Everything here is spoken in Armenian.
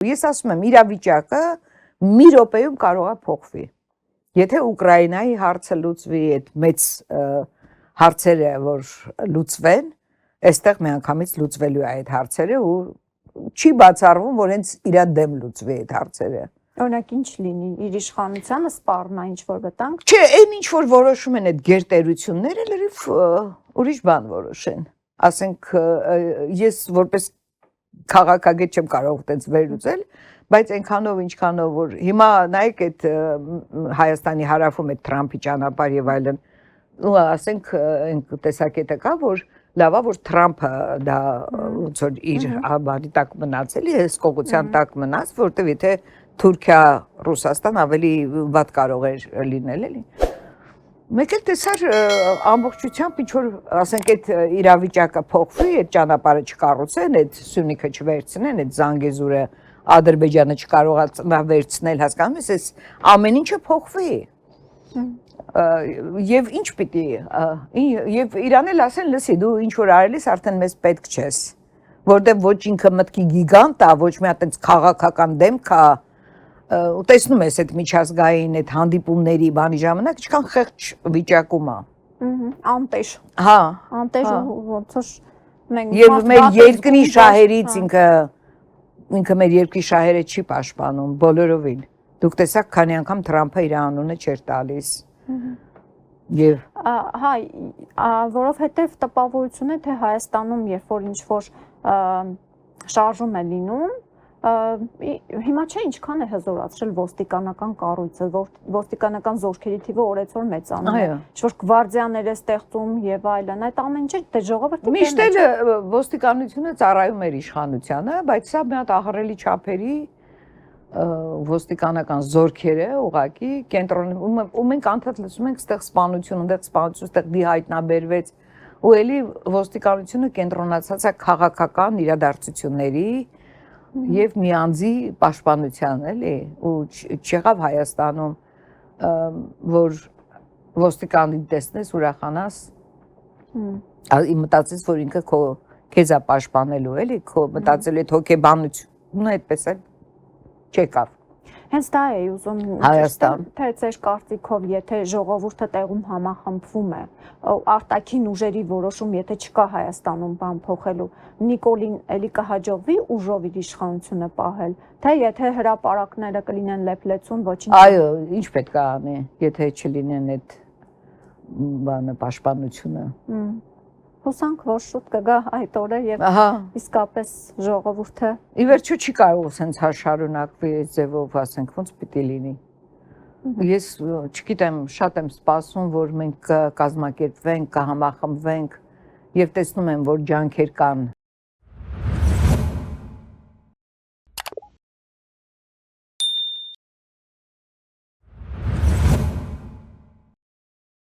Ես ասում եմ, իրավիճակը մի րոպեում կարող է փոխվի։ Եթե Ուկրաինայի հարցը լուծվի, այդ մեծ հարցերը, որ լուծվեն, այստեղ միանգամից լուծվելու է այդ հարցերը ու չի բացառվում, որ հենց իրա դեմ լուծվի այդ հարցերը։ Օրինակ ինչ լինի, իր իշխանությանը սպառնա ինչ-որ վտանգ։ Չէ, այն ինչ որ որոշում են այդ գերտերությունները, լրիվ ուրիշ բան որոշեն։ Ասենք ես որպես քաղաքագետ չեմ կարող այդպես վերլուծել, բայց այնքանով ինչքանով որ հիմա նայեք այդ Հայաստանի հարավում այդ Թրամփի ճանապարհ եւ այլն, ու ասենք այն տեսակետը կա, որ լավա որ Թրամփը դա ոնց որ իր բանի տակ մնացել է, հսկողության տակ մնաց, որտեվ եթե Թուրքիա, Ռուսաստան ավելի վատ կարող էր լինել, էլի։ Մեկ էլ տեսար ամբողջությամբ ինչ որ ասենք այդ իրավիճակը փոխվի, այդ ճանապարհը չկառուցեն, այդ Սյունիքը չվերցնեն, այդ Զանգեզուրը Ադրբեջանը չկարողացնա վերցնել, հասկանում ես, այս ամեն ինչը փոխվի։ Եվ ինչ պիտի եւ իրան էլ ասեն, լսի, դու ինչ որ արել ես, արդեն մեզ պետք չես, որտեւ ոչ ինքը մտքի գիգանտ է, ոչ մի հատ այնց քաղաքական դեմք է, ու տեսնում ես այդ միջազգային այդ հանդիպումների բանի ժամանակ ինչքան խեղճ վիճակում է։ Անտեժ։ Հա, անտեժ ոնց որ մենք եւ մեր երկրի շահերից ինքը մեր երկրի շահերը չի պաշտպանում բոլորովին։ Դուք տեսաք, քանի անգամ Թրամփը իր անունը չէր տալիս։ Եվ հա, որովհետեւ տպավորություն է, թե Հայաստանում երբ որ ինչ որ շարժում է լինում, հիմա չէ ինչքան է հզորացրել ոստիկանական կառույցը, ոստիկանական զորքերի թիվը օրեցօր մեծանում է, ինչ-որ գվարդիաներ է ստեղծում եւ այլն, այդ ամեն ինչը դե ժողովրդի միշտ էլ ոստիկանությունը ծառայում էր իշխանությանը, բայց սա մի հատ ահռելի չափերի ոստիկանական զորքերը ուղակի կենտրոնում ու մենք անդադ լսում ենք ստեղ սպանություն, ստեղ դիհայտնաբերվեց ու էլի ոստիկանությունը կենտրոնացած է քաղաքական իրադարձությունների եւ մի անձի պաշտպանության, էլի, ու չեղավ Հայաստանում, որ ոստիկանին տեսնես, ուրախանաս, մտածես, որ ինքը քեզ է պաշտպանելու, էլի, քո մտածելու այդ հոգեբանությունը այդպես էլ չեկավ։ Հենց դա է ուզում Հայաստան, թե ձեր կարծիքով, եթե ժողովուրդը տեղում համախմբվում է, արտաքին ուժերի որոշում, եթե չկա Հայաստանում բան փոխելու, Նիկոլին էլի կհաջողվի ուժով իր իշխանությունը պահել, թե եթե հրապարակները կլինեն լեփլեցուն, ոչինչ։ Այո, ինչ պետք է անի, եթե չլինեն այդ բանը պաշտպանությունը։ Հուսանք, որ շուտ կգա այդ օրը եւ իսկապես ժողովուրդը ի վերջո չի կարող սենց շարունակվի այդ ձևով, ասենք, ոնց պիտի լինի։ Ես չգիտեմ, շատ եմ սպասում, որ մենք կազմակերպվենք, կհամախմբվենք եւ տեսնում եմ, որ ջանքեր կան